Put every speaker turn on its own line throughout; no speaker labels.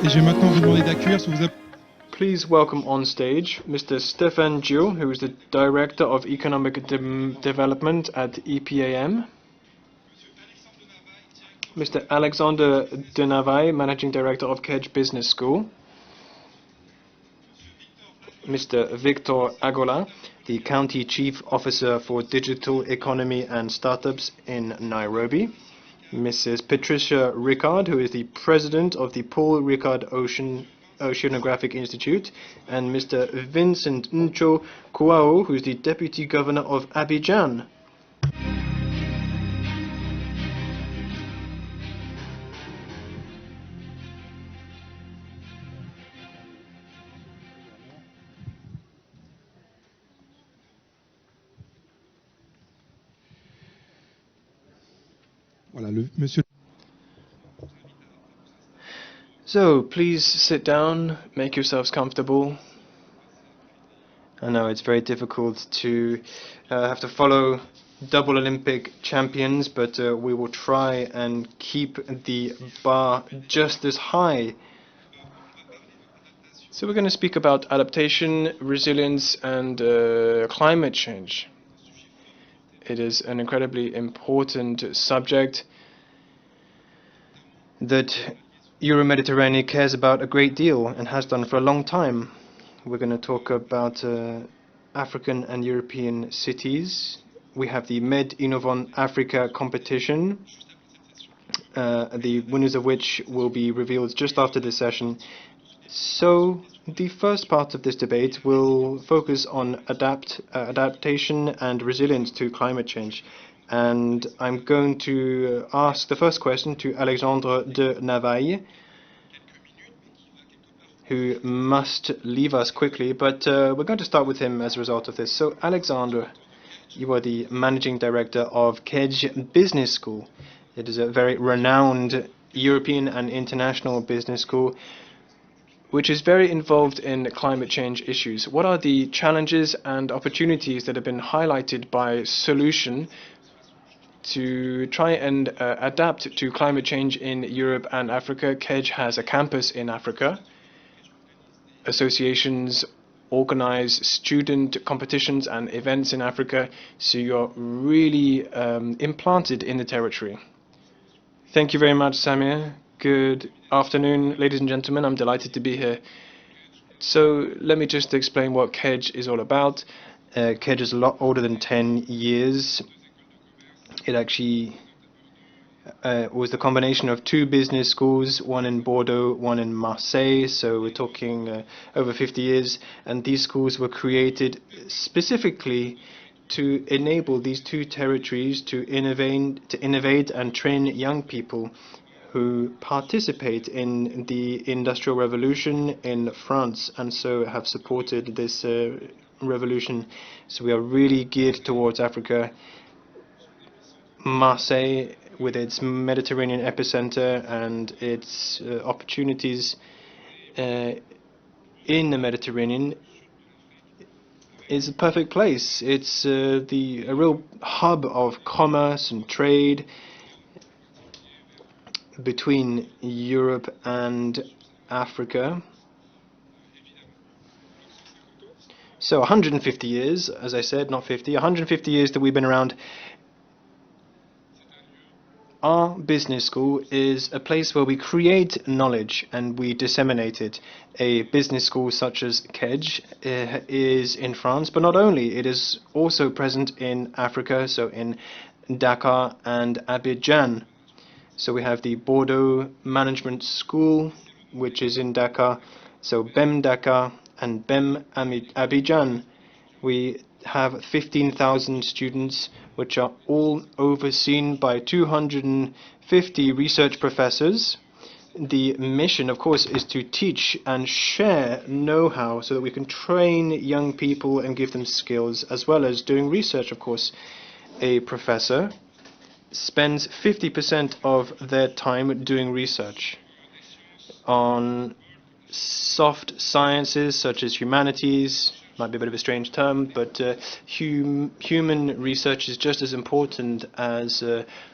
Et je vais maintenant vous demander d'accueillir sous vous.
Please welcome on stage Mr. Stéphane, who is the Director of Economic Development at EPAM. Mr. Alexandre de Navailles, Managing Director of KEDGE Business School. Mr. Victor AGOLLA, the County Chief Officer for Digital Economy and Startups in Nairobi. Mrs. Patricia Ricard, who is the President of the Paul Ricard Oceanographic Institute, and Mr. Vincent KOUAOH, who is the Deputy Governor of Abidjan.
Voilà, monsieur.
So, please sit down, make yourselves comfortable. I know it's very difficult to have to follow double Olympic champions, but we will try and keep the bar just as high. So we're going to speak about adaptation, resilience, and climate change. It is an incredibly important subject that EuroMéditerranée cares about a great deal and has done for a long time. We're going to talk about African and European cities. We have the Med Innovant Africa competition, the winners of which will be revealed just after this session. So the first part of this debate will focus on adaptation and resilience to climate change. And I'm going to ask the first question to Alexandre de Navailles, who must leave us quickly, but we're going to start with him as a result of this. So, Alexandre, you are the Managing Director of KEDGE Business School. It is a very renowned European and international business school which is very involved in climate change issues. What are the challenges and opportunities that have been highlighted by Solution to try and adapt to climate change in Europe and Africa? KEDGE has a campus in Africa. Associations organize student competitions and events in Africa, so you're really implanted in the territory. Thank you very much, Samir. Good afternoon, ladies and gentlemen. I'm delighted to be here. So let me just explain what KEDGE is all about. KEDGE is a lot older than 10 years. It actually was the combination of two business schools, one in Bordeaux, one in Marseille, so we're talking over 50 years, and these schools were created specifically to enable these two territories to innovate and train young people who participate in the Industrial Revolution in France, and so have supported this revolution. So we are really geared towards Africa. Marseille, with its Mediterranean epicenter and its opportunities in the Mediterranean, is a perfect place. It's a real hub of commerce and trade between Europe and Africa. So 150 years, as I said, not 50, 150 years that we've been around. Our business school is a place where we create knowledge and we disseminate it. A business school such as KEDGE is in France, but not only, it is also present in Africa, so in Dakar and Abidjan. So we have the Bordeaux Management School, which is in Dakar, so BEM Dakar and BEM Abidjan. We have 15,000 students, which are all overseen by 250 research professors. The mission, of course, is to teach and share know-how so that we can train young people and give them skills, as well as doing research, of course. A professor spends 50% of their time doing research on soft sciences such as humanities. Might be a bit of a strange term, but human research is just as important as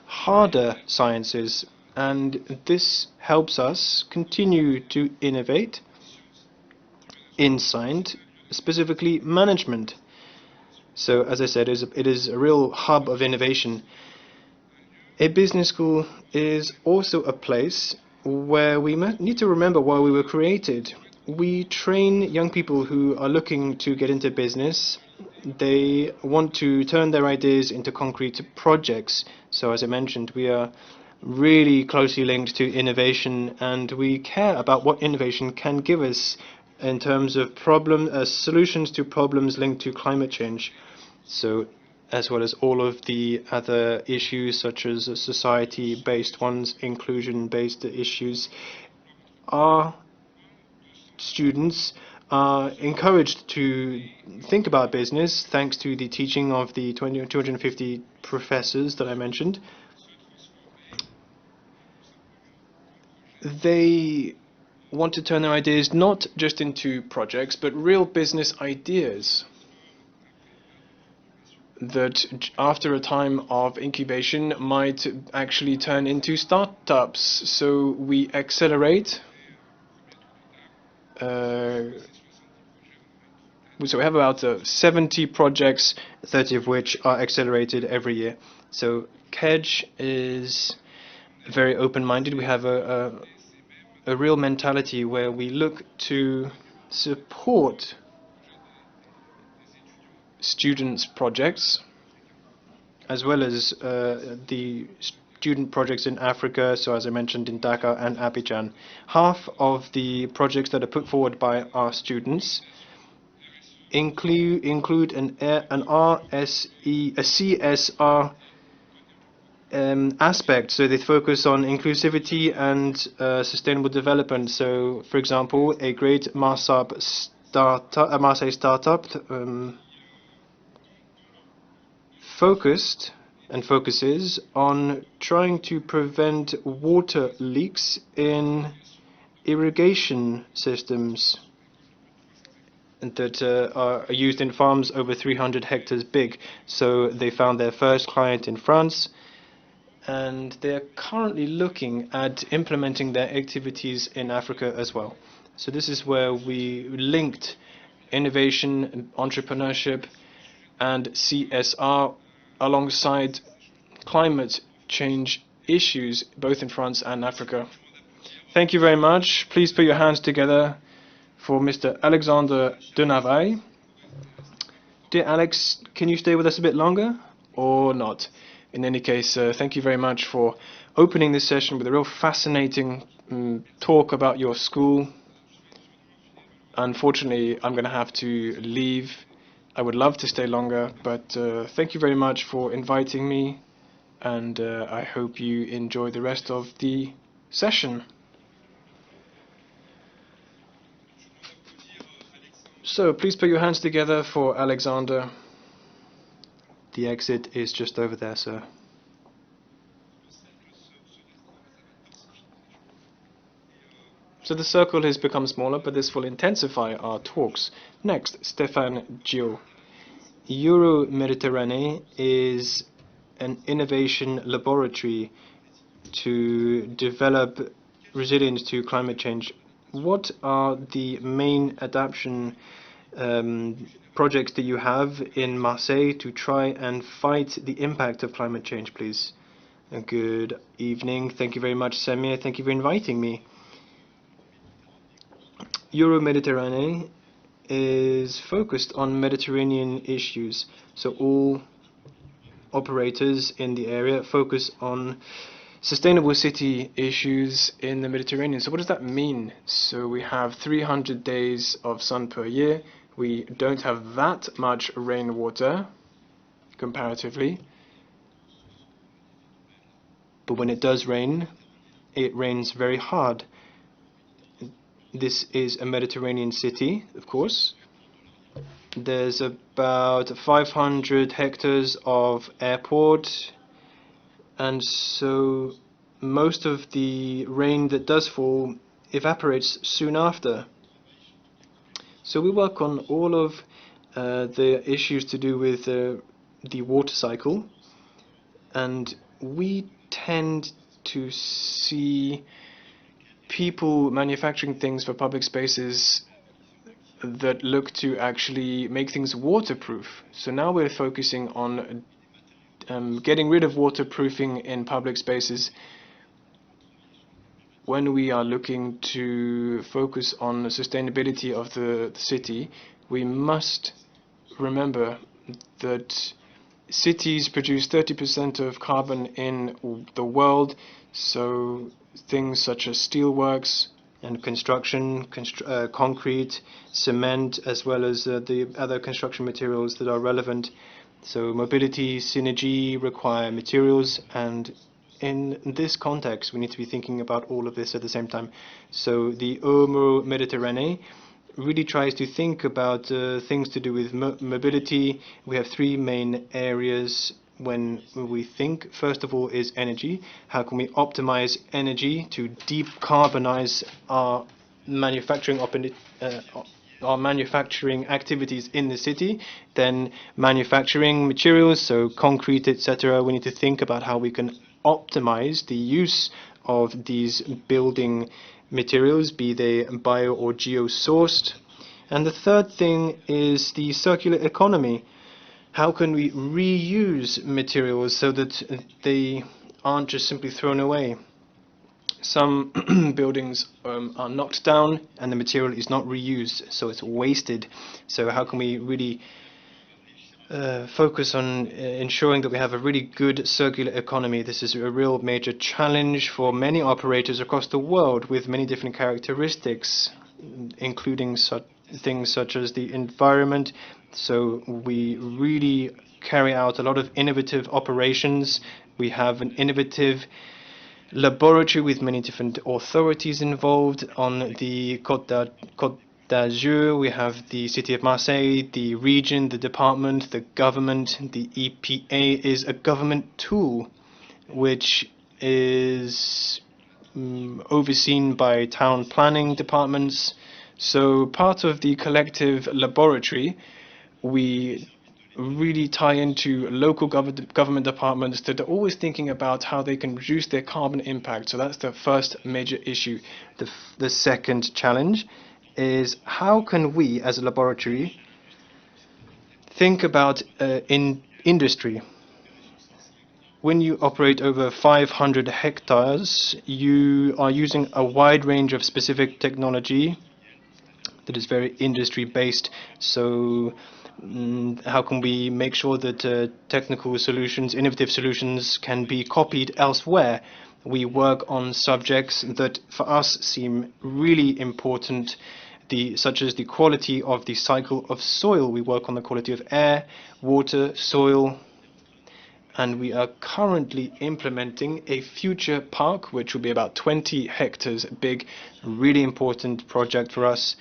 harder sciences, and this helps us continue to innovate in science, specifically management. So, as I said, it is a real hub of innovation. A business school is also a place where we need to remember why we were created. We train young people who are looking to get into business. They want to turn their ideas into concrete projects. So, as I mentioned, we are really closely linked to innovation, and we care about what innovation can give us in terms of solutions to problems linked to climate change. So, as well as all of the other issues, such as society-based ones, inclusion-based issues, our students are encouraged to think about business thanks to the teaching of the 250 professors that I mentioned. They want to turn their ideas not just into projects, but real business ideas that after a time of incubation might actually turn into startups. So we accelerate. So we have about 70 projects, 30 of which are accelerated every year. So KEDGE is very open-minded. We have a real mentality where we look to support students' projects, as well as the student projects in Africa, so as I mentioned, in Dakar and Abidjan. Half of the projects that are put forward by our students include an RSE, a CSR aspect, so they focus on inclusivity and sustainable development. So, for example, a great Marseille startup focuses on trying to prevent water leaks in irrigation systems that are used in farms over 300 hectares big. So they found their first client in France, and they're currently looking at implementing their activities in Africa as well. So this is where we linked innovation, entrepreneurship, and CSR alongside climate change issues, both in France and Africa. Thank you very much. Please put your hands together for Mr. Alexandre de Navailles. Dear Alex, can you stay with us a bit longer or not? In any case, thank you very much for opening this session with a real fascinating talk about your school. Unfortunately, I'm going to have to leave. I would love to stay longer, but thank you very much for inviting me, and I hope you enjoy the rest of the session. So, please put your hands together for Alexander. The exit is just over there, sir. So the circle has become smaller, but this will intensify our talks. Next, Stéphane GHIO. EuroMéditerranée is an innovation laboratory to develop resilience to climate change. What are the main adaptation projects that you have in Marseille to try and fight the impact of climate change, please? Good evening. Thank you very much, Samir. Thank you for inviting me. EuroMéditerranée is focused on Mediterranean issues. So all operators in the area focus on sustainable city issues in the Mediterranean. So what does that mean? So we have 300 days of sun per year. We don't have that much rainwater comparatively. But when it does rain, it rains very hard. This is a Mediterranean city, of course. There's about 500 hectares of airport, and so most of the rain that does fall evaporates soon after. So we work on all of the issues to do with the water cycle, and we tend to see people manufacturing things for public spaces that look to actually make things waterproof. So now we're focusing on getting rid of waterproofing in public spaces. When we are looking to focus on the sustainability of the city, we must remember that cities produce 30% of carbon in the world, so things such as steelworks and construction, concrete, cement, as well as the other construction materials that are relevant. So mobility, synergy require materials, and in this context, we need to be thinking about all of this at the same time. So the EuroMéditerranée really tries to think about things to do with mobility. We have three main areas when we think. First of all is energy. How can we optimize energy to decarbonize our manufacturing activities in the city? Then manufacturing materials, so concrete, etc. We need to think about how we can optimize the use of these building materials, be they bio or geo-sourced. And the third thing is the circular economy. How can we reuse materials so that they aren't just simply thrown away? Some buildings are knocked down and the material is not reused, so it's wasted. So how can we really focus on ensuring that we have a really good circular economy? This is a real major challenge for many operators across the world with many different characteristics, including things such as the environment. So we really carry out a lot of innovative operations. We have an innovative laboratory with many different authorities involved on the Côte d'Azur. We have the city of Marseille, the region, the department, the government. The EPA is a government tool which is overseen by town planning departments. So part of the collective laboratory, we really tie into local government departments that are always thinking about how they can reduce their carbon impact. So that's the first major issue. The second challenge is how can we as a laboratory think about in industry. When you operate over 500 hectares, you are using a wide range of specific technology that is very industry based. So how can we make sure that technical solutions, innovative solutions can be copied elsewhere? We work on subjects that for us seem really important, such as the quality of the cycle of soil. We work on the quality of air, water, soil, and we are currently implementing a future park which will be about 20 hectares big, really important project for us.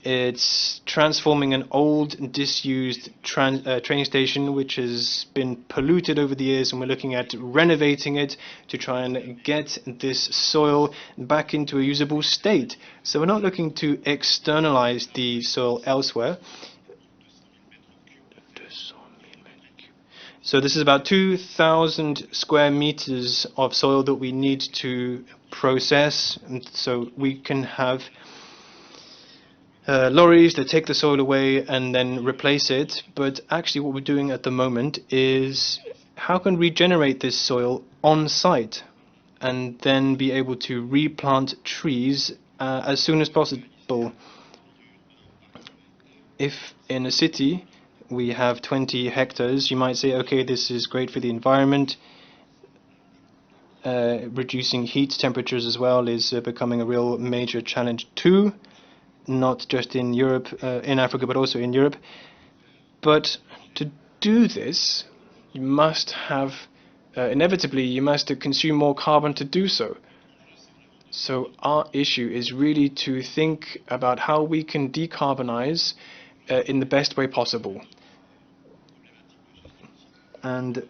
It's transforming an old, disused train station which has been polluted over the years, and we're looking at renovating it to try and get this soil back into a usable state. So we're not looking to externalize the soil elsewhere. So this is about 2,000 square meters of soil that we need to process, and so we can have lorries that take the soil away and then replace it. But actually what we're doing at the moment is how can we regenerate this soil on site and then be able to replant trees as soon as possible. If in a city we have 20 hectares, you might say, okay, this is great for the environment. Reducing heat temperatures as well is becoming a real major challenge too. Not just in Europe, in Africa, but also in Europe. But to do this, you must have, inevitably, you must consume more carbon to do so. So our issue is really to think about how we can decarbonize in the best way possible. And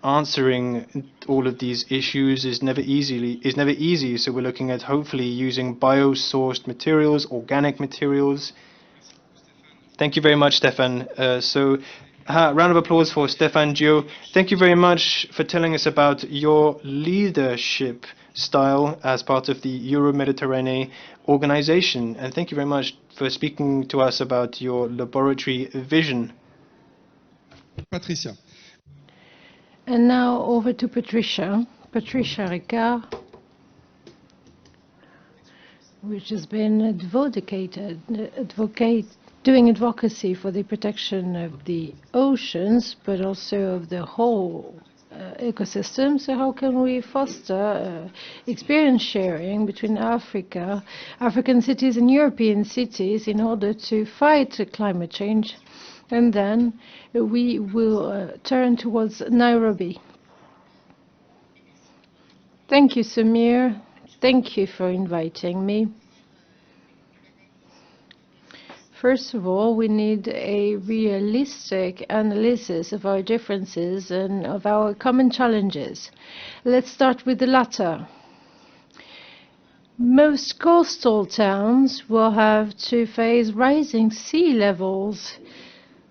answering all of these issues is never easy. So we're looking at hopefully using bio-sourced materials, organic materials. Thank you very much, Stéphane. So Round of applause for Stéphane GHIO. Thank you very much for telling us about your leadership style as part of the EuroMéditerranée organization. And thank you very much for speaking to us about your laboratory vision.
Patricia.
And now over to Patricia. Patricia Ricard, which has been doing advocacy for the protection of the oceans, but also of the whole ecosystem. So how can we foster experience sharing between African cities and European cities in order to fight climate change? And then we will turn towards Nairobi. Thank you, Samir. Thank you for inviting me. First of all, we need a realistic analysis of our differences and of our common challenges. Let's start with the latter. Most coastal towns will have to face rising sea levels,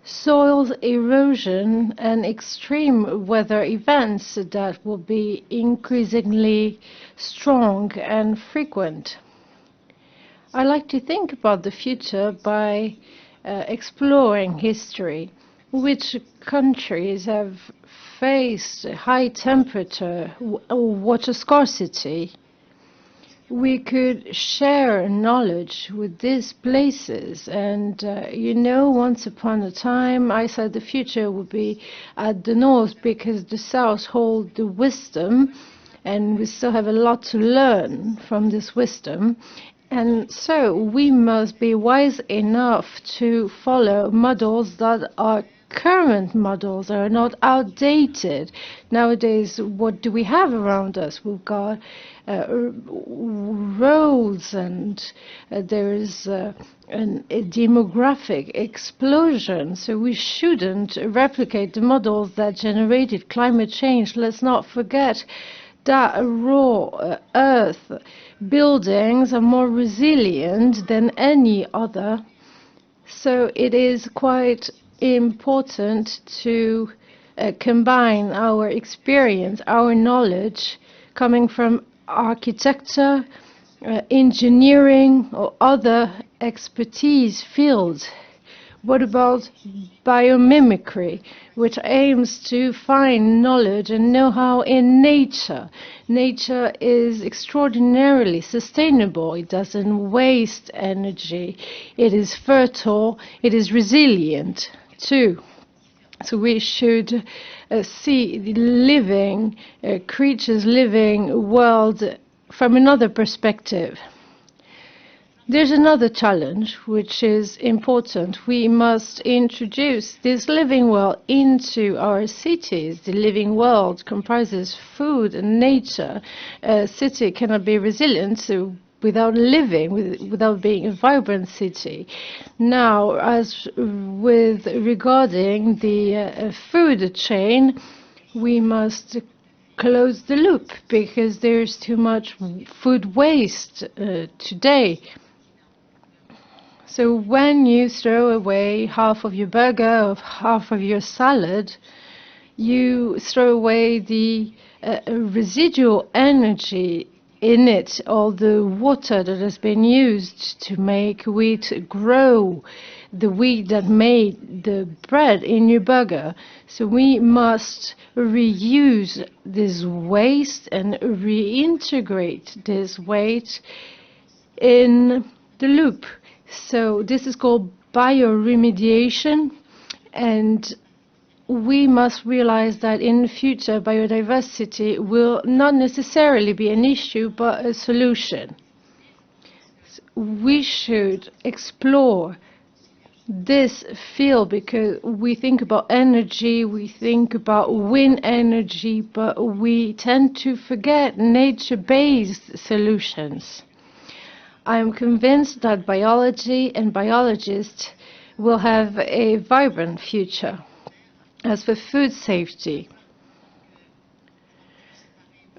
soil erosion, and extreme weather events that will be increasingly strong and frequent. I like to think about the future by exploring history. Which countries have faced high temperature or water scarcity? We could share knowledge with these places. And, once upon a time, I said the future would be at the north because the south holds the wisdom, and we still have a lot to learn from this wisdom. And so we must be wise enough to follow models that are current models, are not outdated. Nowadays, what do we have around us? We've got roads, and there is a demographic explosion. So we shouldn't replicate the models that generated climate change. Let's not forget that raw earth buildings are more resilient than any other. So it is quite important to combine our experience, our knowledge coming from architecture, engineering, or other expertise fields. What about biomimicry, which aims to find knowledge and know-how in nature? Nature is extraordinarily sustainable. It doesn't waste energy. It is fertile. It is resilient, too. So we should see the living creatures, living world from another perspective. There's another challenge which is important. We must introduce this living world into our cities. The living world comprises food and nature. A city cannot be resilient without living, without being a vibrant city. Now, as with regarding the food chain, we must close the loop because there's too much food waste today. So when you throw away half of your burger or half of your salad, you throw away the residual energy in it, all the water that has been used to make wheat grow, the wheat that made the bread in your burger. So we must reuse this waste and reintegrate this waste in the loop. So this is called bioremediation, and we must realize that in the future biodiversity will not necessarily be an issue but a solution. We should explore this field because we think about energy, we think about wind energy, but we tend to forget nature-based solutions. I am convinced that biology and biologists will have a vibrant future. As for food safety,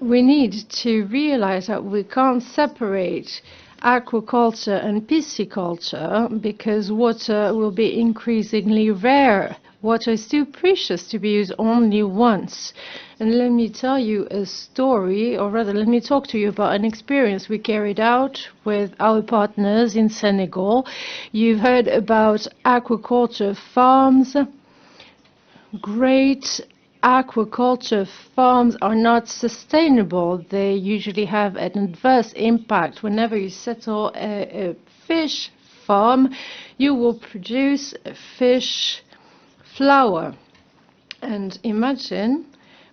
We need to realize that we can't separate aquaculture and pisciculture because water will be increasingly rare. Water is too precious to be used only once. And let me tell you a story, or rather let me talk to you about an experience we carried out with our partners in Senegal. You've heard about aquaculture farms. Great aquaculture farms are not sustainable. They usually have an adverse impact. Whenever you settle a fish farm, you will produce a fish flour. And imagine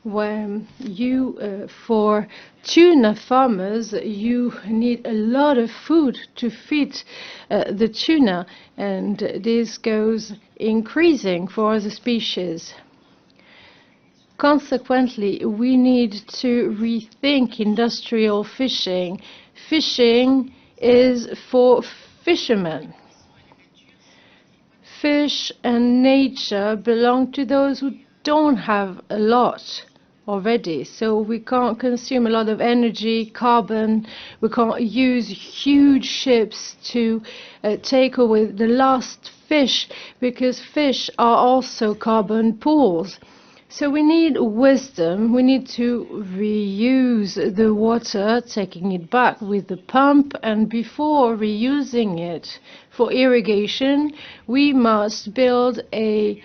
when you, for tuna farmers, you need a lot of food to feed the tuna, and this goes increasing for other species. Consequently, we need to rethink industrial fishing. Fishing is for fishermen. Fish and nature belong to those who don't have a lot already. So we can't consume a lot of energy, carbon. We can't use huge ships to take away the last fish, because fish are also carbon pools. So we need wisdom. We need to reuse the water, taking it back with the pump, and before reusing it for irrigation, we must build a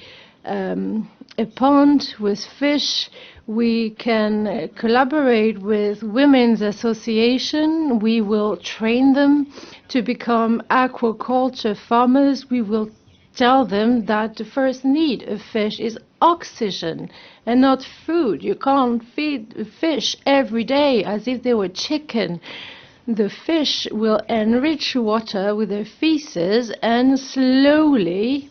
pond with fish. We can collaborate with women's association. We will train them to become aquaculture farmers. We will tell them that the first need of fish is oxygen and not food. You can't feed fish every day as if they were chicken. The fish will enrich water with their feces, and slowly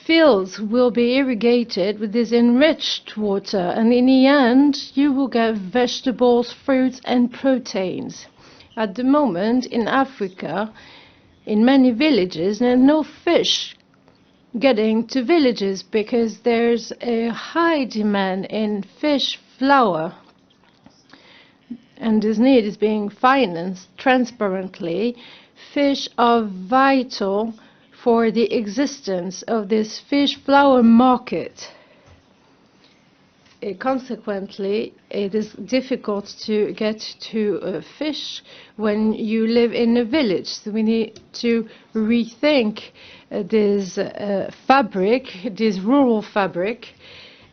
fields will be irrigated with this enriched water, and in the end you will get vegetables, fruits and proteins. At the moment in Africa, in many villages, there are no fish getting to villages because there's a high demand in fish flour, and this need is being financed transparently. Fish are vital for the existence of this fish flour market. Consequently, it is difficult to get to fish when you live in a village. So we need to rethink this fabric, this rural fabric,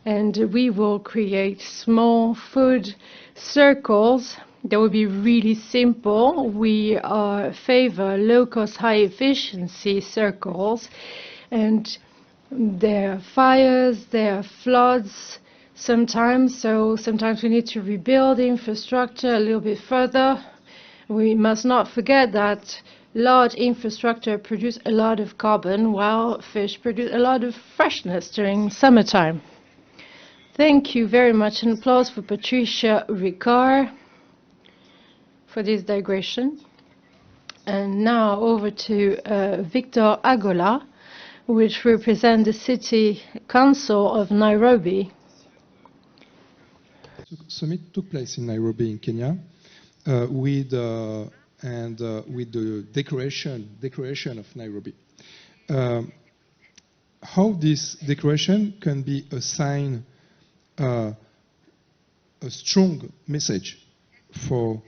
and we will create small food circles that will be really simple. We favor low-cost, high-efficiency circles, and there are fires, there are floods, sometimes we need to rebuild the infrastructure a little bit further. We must not forget that large infrastructure produce a lot of carbon, while fish produce a lot of freshness during summertime. Thank you very much. An applause for Patricia Ricard for this digression. And now over to Victor AGOLLA, which represents the City Council of Nairobi.
The summit took place in Nairobi in Kenya with the declaration of Nairobi. How this declaration can be a sign, a strong message for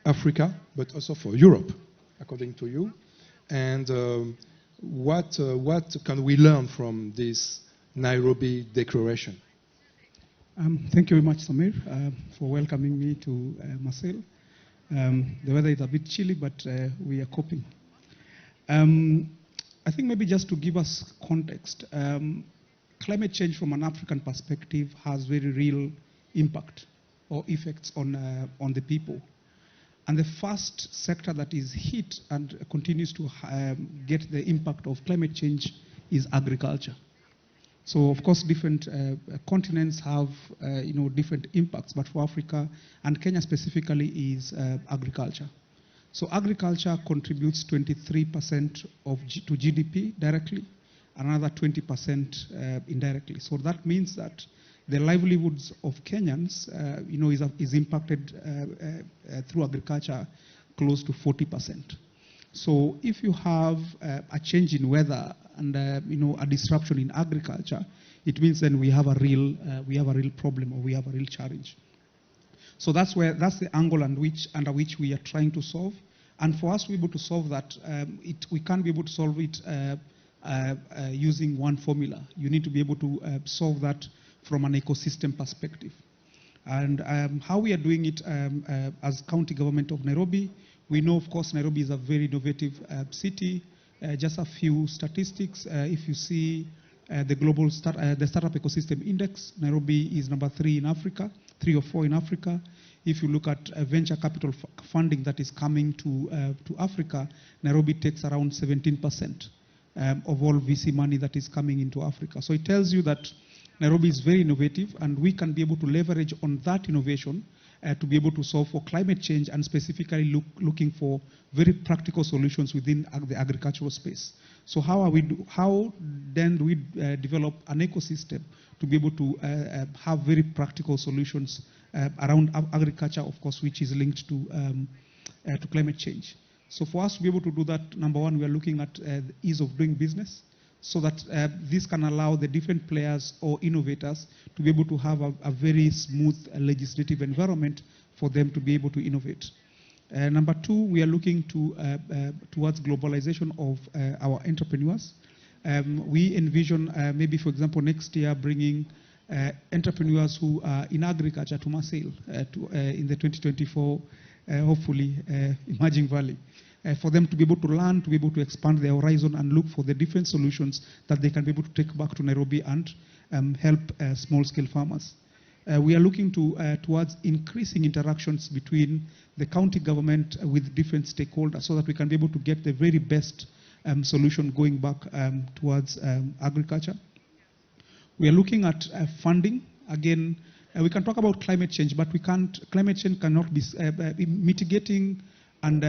Africa, but also for Europe, according to you, and what can we learn from this Nairobi declaration?
Thank you very much, Samir, for welcoming me to Marseille. The weather is a bit chilly, but we are coping. I think maybe just to give us context, climate change from an African perspective has very real impact or effects on the people. And the first sector that is hit and continues to get the impact of climate change is agriculture. So, of course, different continents have different impacts, but for Africa and Kenya specifically is agriculture. So agriculture contributes 23% to GDP directly, another 20% indirectly. So that means that the livelihoods of Kenyans, is impacted through agriculture close to 40%. So if you have a change in weather and a disruption in agriculture, it means then we have a real problem, or we have a real challenge. So that's the angle under which we are trying to solve. And for us to be able to solve that, we can't be able to solve it using one formula. You need to be able to solve that from an ecosystem perspective. And how we are doing it as county government of Nairobi, we know, of course, Nairobi is a very innovative city. Just a few statistics. If you see the global the startup ecosystem index, Nairobi is number 3 in Africa, 3 or 4 in Africa. If you look at venture capital funding that is coming to Africa, Nairobi takes around 17% of all VC money that is coming into Africa. So it tells you that Nairobi is very innovative, and we can be able to leverage on that innovation to be able to solve for climate change, and specifically looking for very practical solutions within the agricultural space. So how then do we develop an ecosystem to be able to have very practical solutions around agriculture, of course, which is linked to climate change. So for us to be able to do that, number one, we are looking at the ease of doing business, so that this can allow the different players or innovators to be able to have a very smooth legislative environment for them to be able to innovate. Number two, we are looking towards globalization of our entrepreneurs. We envision maybe, for example, next year bringing entrepreneurs who are in agriculture to Marseille in the 2024, hopefully, Emerging Valley. For them to be able to learn, to be able to expand their horizon and look for the different solutions that they can be able to take back to Nairobi and help small-scale farmers. We are looking towards increasing interactions between the county government with different stakeholders, so that we can be able to get the very best solution going back towards agriculture. We are looking at funding. Again, we can talk about climate change, but climate change cannot be mitigating and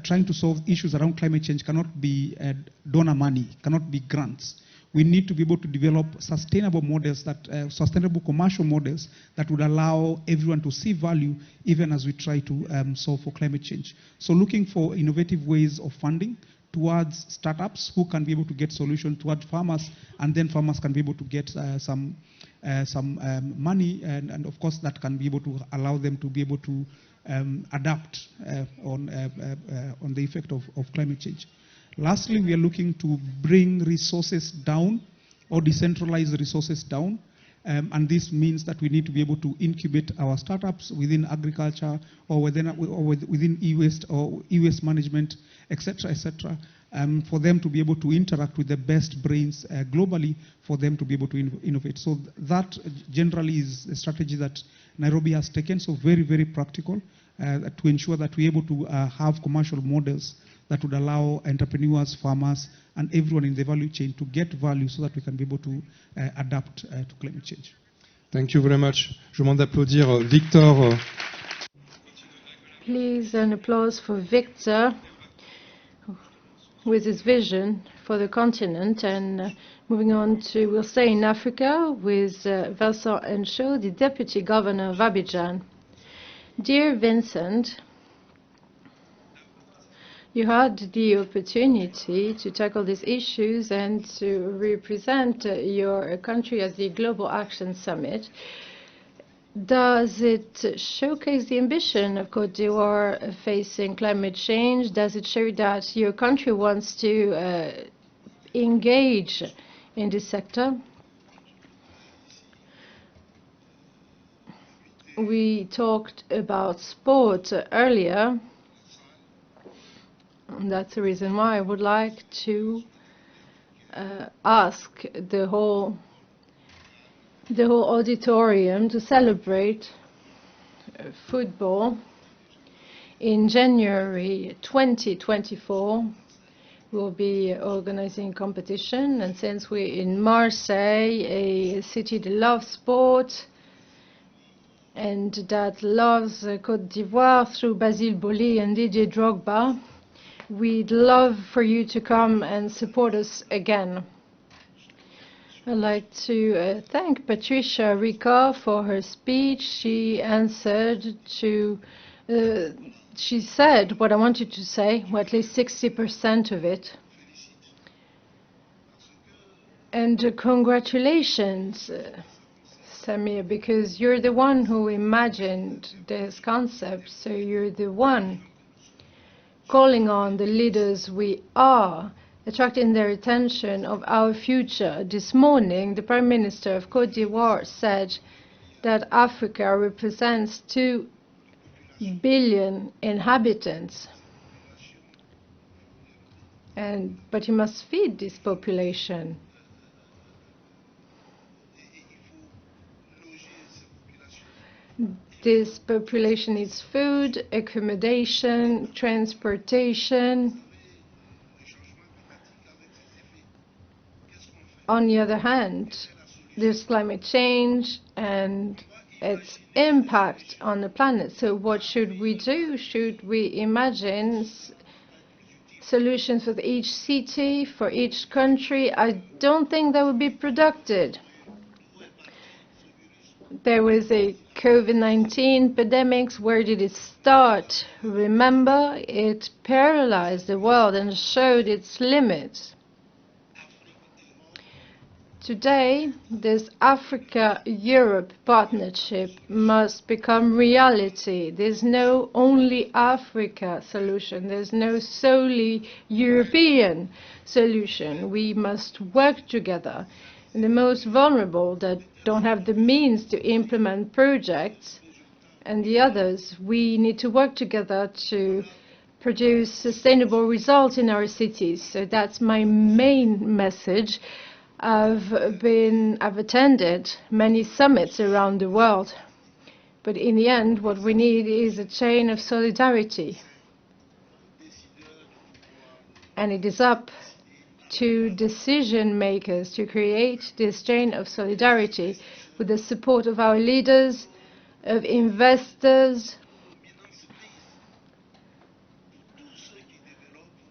trying to solve issues around climate change cannot be donor money, cannot be grants. We need to be able to develop sustainable models, sustainable commercial models that would allow everyone to see value, even as we try to solve for climate change. So looking for innovative ways of funding towards startups who can be able to get solutions, towards farmers, and then farmers can be able to get some money, and of course that can be able to allow them to be able to adapt on the effect of climate change. Lastly, we are looking to bring resources down, or decentralize resources down, and this means that we need to be able to incubate our startups within agriculture, or within e-waste or e-waste management, etc., for them to be able to interact with the best brains globally, for them to be able to innovate. So that generally is a strategy that Nairobi has taken, so very, very practical, to ensure that we're able to have commercial models that would allow entrepreneurs, farmers, and everyone in the value chain to get value, so that we can be able to adapt to climate change.
Thank you very much. Je demande d'applaudir Victor.
Please, an applause for Victor with his vision for the continent. And moving on to, we'll stay in Africa with Vincent and Shaw, the Deputy Governor of Abidjan. Dear Vincent, you had the opportunity to tackle these issues and to represent your country at the Global Action Summit. Does it showcase the ambition of Côte d'Ivoire facing climate change? Does it show that your country wants to engage in this sector? We talked about sport earlier. That's the reason why I would like to ask the whole auditorium to celebrate football. In January 2024, we'll be organizing competition, and since we're in Marseille, a city that loves sport and that loves Côte d'Ivoire through Basile Boli and Didier Drogba, we'd love for you to come and support us again. I'd like to thank Patricia Ricard for her speech. She answered to, she said what I wanted to say, or at least 60% of it. And congratulations, Samir, because you're the one who imagined this concept, so you're the one calling on the leaders we are, attracting their attention of our future. This morning, the Prime Minister of Côte d'Ivoire said that Africa represents 2 billion inhabitants. But you must feed this population. This population needs food, accommodation, transportation. On the other hand, there's climate change and its impact on the planet. So what should we do? Should we imagine solutions for each city, for each country? I don't think that would be productive. There was a COVID-19 pandemic. Where did it start? Remember, it paralyzed the world and showed its limits. Today, this Africa-Europe partnership must become reality. There's no only Africa solution. There's no solely European solution. We must work together. And the most vulnerable that don't have the means to implement projects, and the others, we need to work together to produce sustainable results in our cities. So that's my main message. I've attended many summits around the world, but in the end, what we need is a chain of solidarity. And it is up to decision makers to create this chain of solidarity with the support of our leaders, of investors,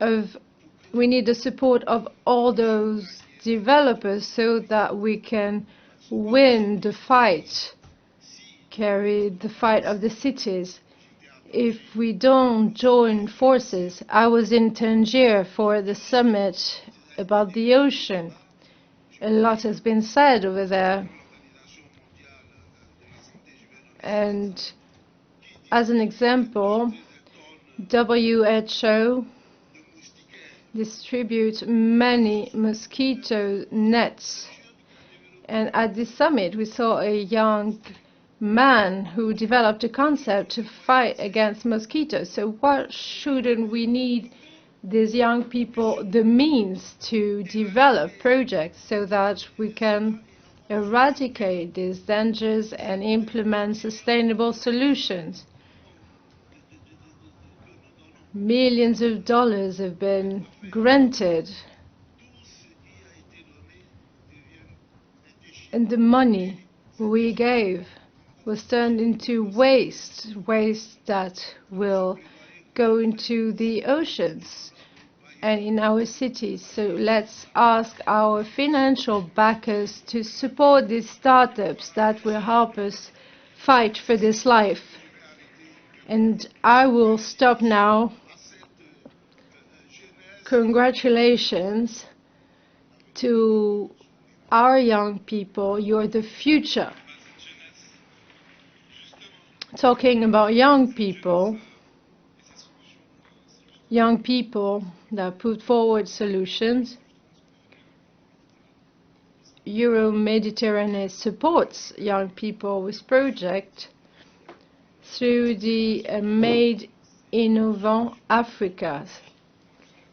we need the support of all those developers so that we can win the fight, carry the fight of the cities. If we don't join forces, I was in Tangier for the summit about the ocean. A lot has been said over there. And as an example, WHO distributes many mosquito nets. And at this summit, we saw a young man who developed a concept to fight against mosquitoes. So why shouldn't we need these young people the means to develop projects so that we can eradicate these dangers and implement sustainable solutions? Millions of dollars have been granted, and the money we gave was turned into waste that will go into the oceans and in our cities. So let's ask our financial backers to support these startups that will help us fight for this life. And I will stop now. Congratulations to our young people. You're the future. Talking about young people that put forward solutions, EuroMéditerranée supports young people with projects through the Made Innovant Africa.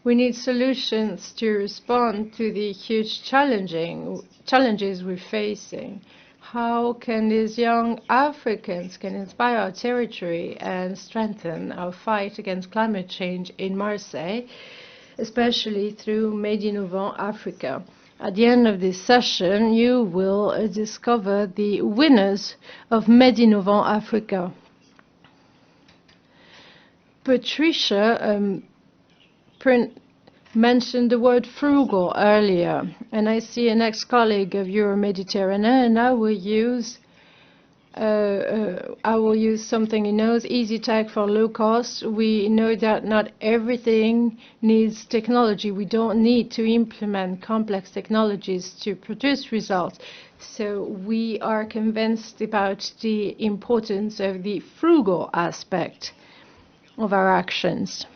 We need solutions to respond to the huge challenges we're facing. How can these young Africans can inspire our territory and strengthen our fight against climate change in Marseille, especially through Made Innovant Africa? At the end of this session, you will discover the winners of Made Innovant Africa. Patricia mentioned the word frugal earlier, and I see an ex-colleague of EuroMéditerranée, and I will use something he knows, easy tech for low cost. We know that not everything needs technology. We don't need to implement complex technologies to produce results. So we are convinced about the importance of the frugal aspect of our actions.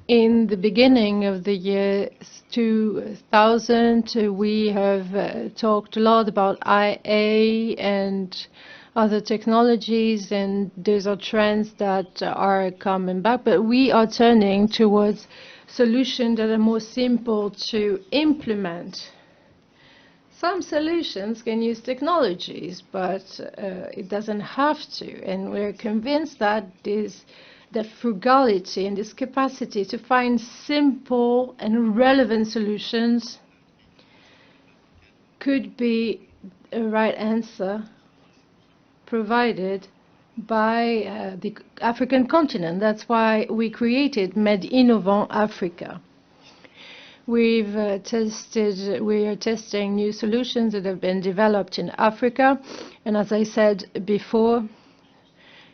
In the beginning of the year 2000, we have talked a lot about IA and other technologies, and those are trends that are coming back. But we are turning towards solutions that are more simple to implement. Some solutions can use technologies, but it doesn't have to. And we're convinced that that frugality and this capacity to find simple and relevant solutions could be a right answer provided by the African continent. That's why we created MedInnovant Africa. We are testing new solutions that have been developed in Africa, and as I said before,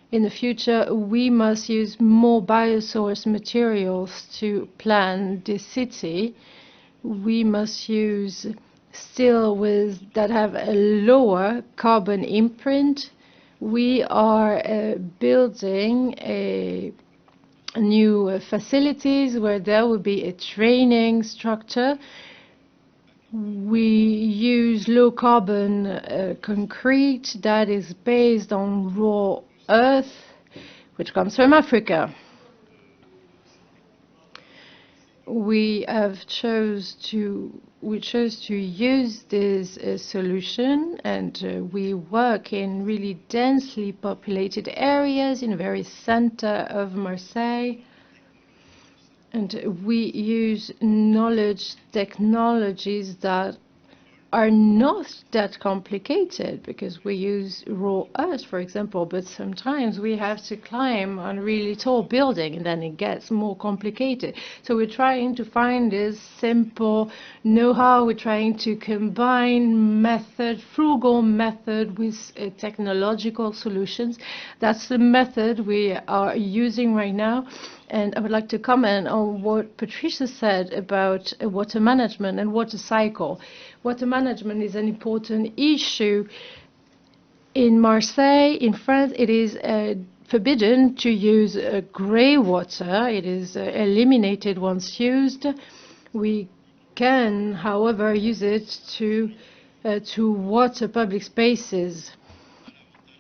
in the future, we must use more biosourced materials to plan the city. We must use steel that have a lower carbon imprint. We are building new facilities where there will be a training structure. We use low carbon concrete that is based on raw earth, which comes from Africa. We chose to use this solution, and we work in really densely populated areas in the very center of Marseille. And we use knowledge technologies that are not that complicated, because we use raw earth, for example, but sometimes we have to climb on a really tall building and then it gets more complicated. So we're trying to find this simple know-how. We're trying to combine frugal method with technological solutions. That's the method we are using right now. And I would like to comment on what Patricia said about water management and water cycle. Water management is an important issue. In Marseille, in France, it is forbidden to use grey water. It is eliminated once used. We can, however, use it to water public spaces.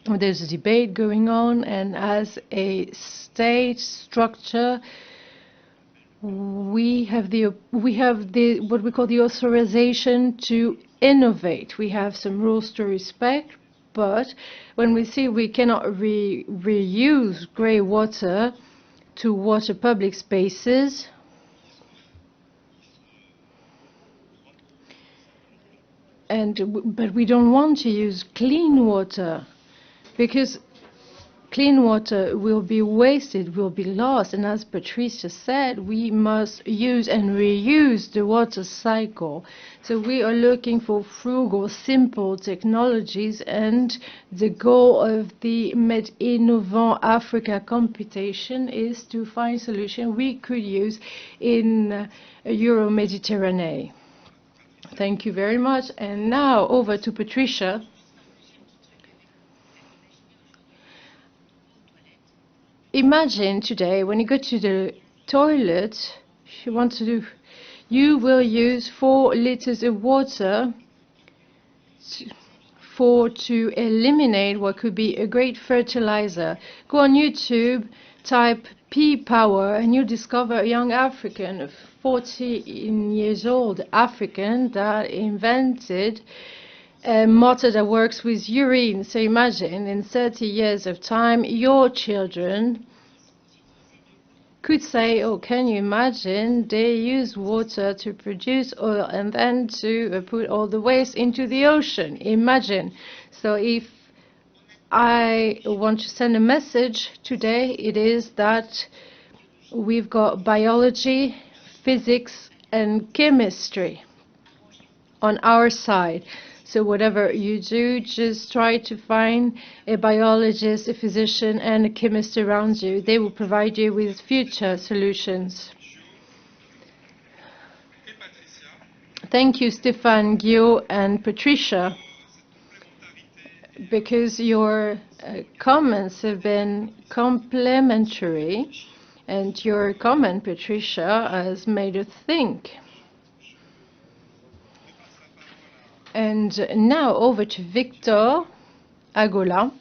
There's a debate going on, and as a state structure, we have what we call the authorization to innovate. We have some rules to respect, but when we see we cannot reuse grey water to water public spaces, but we don't want to use clean water, because clean water will be wasted, will be lost. And as Patricia said, we must use and reuse the water cycle. So we are looking for frugal, simple technologies, and the goal of the MedInnovant Africa competition is to find solutions we could use in EuroMéditerranée. Thank you very much. And now over to Patricia. Imagine today when you go to the toilet, you will use 4 liters of water to eliminate what could be a great fertilizer. Go on YouTube, type pea power, and you discover a young African, a 14 years old African, that invented a motor that works with urine. So imagine, in 30 years of time, your children could say, oh, can you imagine, they use water to produce oil and then to put all the waste into the ocean. Imagine. So if I want to send a message today, it is that we've got biology, physics, and chemistry on our side. So whatever you do, just try to find a biologist, a physician, and a chemist around you. They will provide you with future solutions. Thank you, Stéphane, GHIO, and Patricia, because your comments have been complementary, and your comment, Patricia, has made us think. And now over to Victor AGOLLA.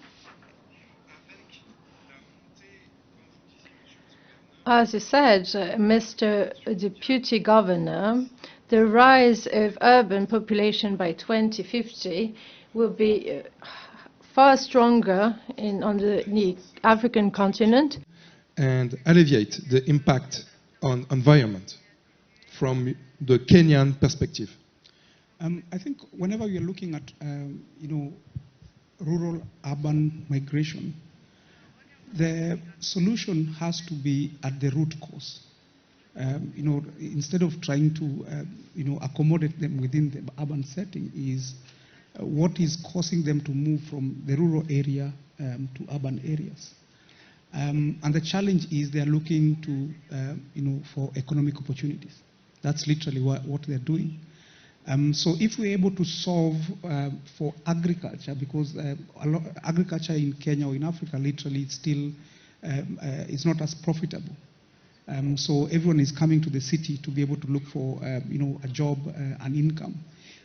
As you said, Mr. Deputy Governor, the rise of urban population by 2050 will be far stronger on the African continent.
And alleviate the impact on environment from the Kenyan perspective.
I think whenever we are looking at, rural-urban migration, the solution has to be at the root cause. Instead of trying to, accommodate them within the urban setting, is what is causing them to move from the rural area to urban areas. And the challenge is they are looking to, for economic opportunities. That's literally what they're doing. So if we're able to solve for agriculture, because agriculture in Kenya or in Africa literally still is not as profitable. So everyone is coming to the city to be able to look for a job and income.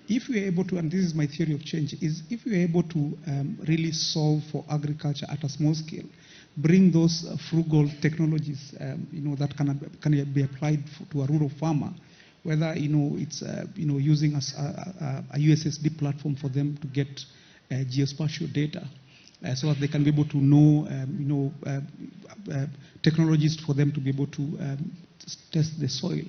If we're able to, and this is my theory of change, is if we're able to really solve for agriculture at a small scale, bring those frugal technologies that can be applied to a rural farmer, whether it's using a USSD platform for them to get geospatial data, so that they can be able to know technologies for them to be able to test the soil,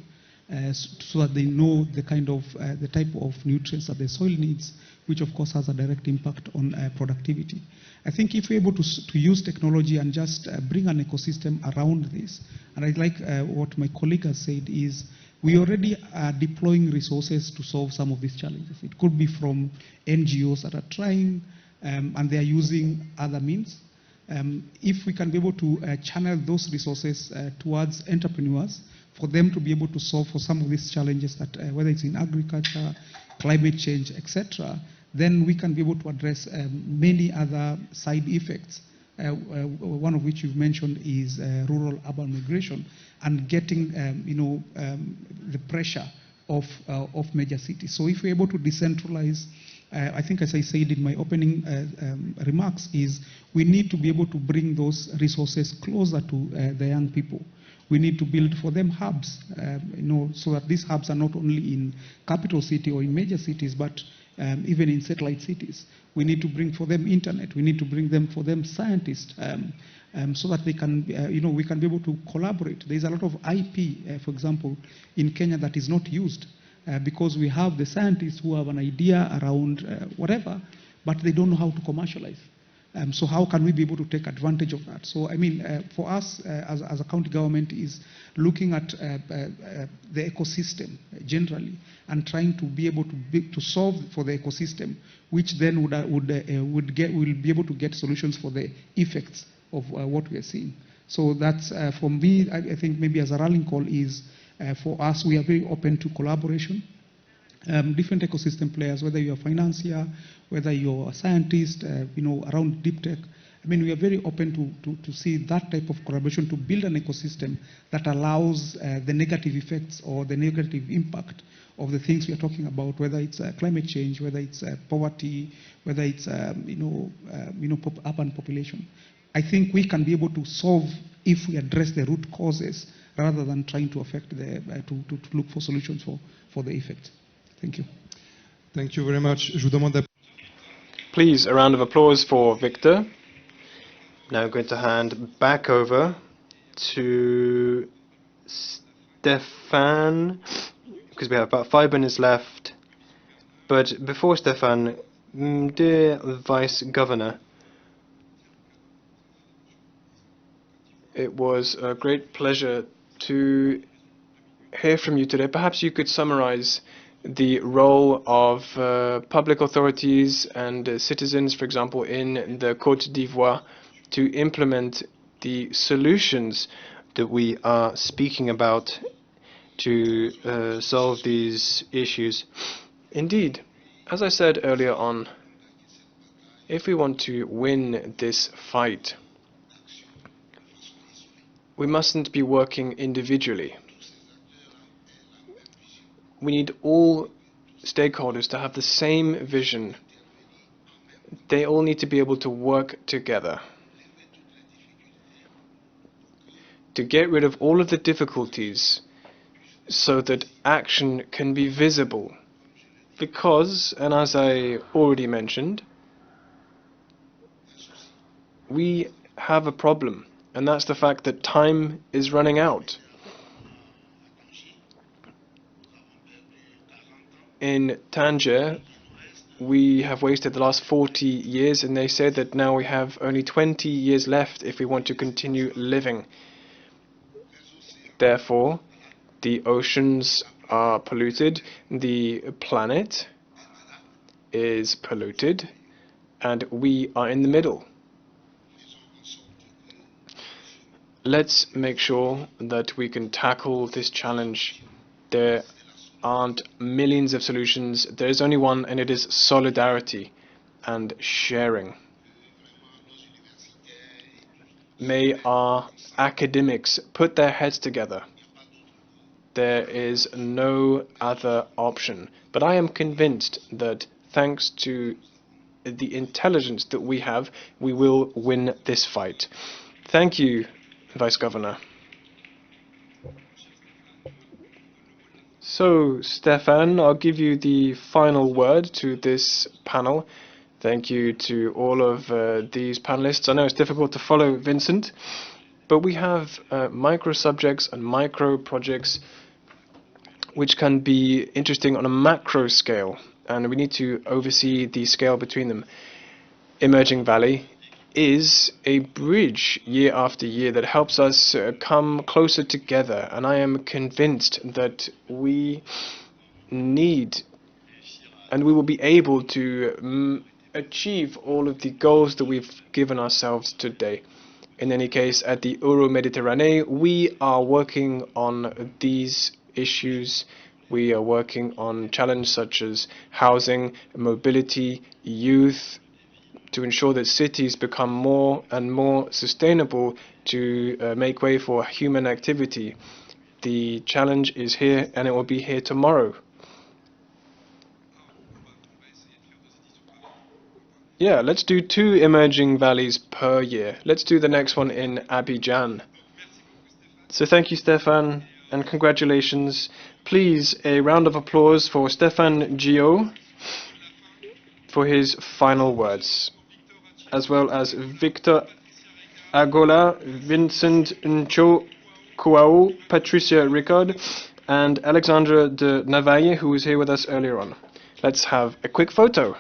so that they know the kind of the type of nutrients that the soil needs, which of course has a direct impact on productivity. I think if we're able to use technology and just bring an ecosystem around this, and I like what my colleague has said, is we already are deploying resources to solve some of these challenges. It could be from NGOs that are trying, and they are using other means. If we can be able to channel those resources towards entrepreneurs, for them to be able to solve for some of these challenges, that whether it's in agriculture, climate change, etc., then we can be able to address many other side effects, one of which you've mentioned is rural-urban migration, and getting the pressure of major cities. So if we're able to decentralize, I think as I said in my opening remarks, is we need to be able to bring those resources closer to the young people. We need to build for them hubs, so that these hubs are not only in capital city or in major cities, but even in satellite cities. We need to bring for them internet. We need to bring them for them scientists, so that they can, we can be able to collaborate. There's a lot of IP, for example, in Kenya that is not used because we have the scientists who have an idea around whatever, but they don't know how to commercialize. So how can we be able to take advantage of that? So I mean, for us as a county government is looking at the ecosystem generally and trying to be able to solve for the ecosystem, which then will be able to get solutions for the effects of what we are seeing. So that's for me. I think maybe as a rallying call is for us, we are very open to collaboration. Different ecosystem players, whether you're a financier, whether you're a scientist, around deep tech. I mean, we are very open to see that type of collaboration to build an ecosystem that allows the negative effects or the negative impact of the things we are talking about, whether it's climate change, whether it's poverty, whether it's urban population. I think we can be able to solve if we address the root causes rather than trying to affect to look for solutions for the effect. Thank you.
Thank you very much. Je vous demande
Please, a round of applause for Victor. Now I'm going to hand back over to Stéphane, because we have about 5 minutes left. But before Stéphane, dear Vice Governor, it was a great pleasure to hear from you today. Perhaps you could summarize the role of public authorities and citizens, for example, in the Côte d'Ivoire, to implement the solutions that we are speaking about to solve these issues. Indeed, as I said earlier on, if we want to win this fight, we mustn't be working individually. We need all stakeholders to have the same vision. They all need to be able to work together to get rid of all of the difficulties so that action can be visible. Because, and as I already mentioned, we have a problem, and that's the fact that time is running out. In Tangier, we have wasted the last 40 years, and they said that now we have only 20 years left if we want to continue living. Therefore, the oceans are polluted, the planet is polluted, and we are in the middle. Let's make sure that we can tackle this challenge. There aren't millions of solutions. There is only one, and it is solidarity and sharing. May our academics put their heads together. There is no other option. But I am convinced that thanks to the intelligence that we have, we will win this fight. Thank you, Vice Governor. So, Stéphane, I'll give you the final word to this panel. Thank you to all of these panelists. I know it's difficult to follow Vincent, but we have micro subjects and micro projects which can be interesting on a macro scale, and we need to oversee the scale between them. Emerging Valley is a bridge year after year that helps us come closer together, and I am convinced that we need and we will be able to achieve all of the goals that we've given ourselves today. In any case, at the EuroMéditerranée, we are working on these issues. We are working on challenges such as housing, mobility, youth, to ensure that cities become more and more sustainable to make way for human activity. The challenge is here, and it will be here tomorrow. Yeah, let's do 2 emerging valleys per year. Let's do the next one in Abidjan. So thank you, Stéphane, and congratulations. Please, a round of applause for Stéphane GHIO for his final words, as well as Victor AGOLLA, Vincent KOUAOH, Patricia Ricard, and Alexandre de NAVAILLES, who was here with us earlier on. Let's have a quick photo.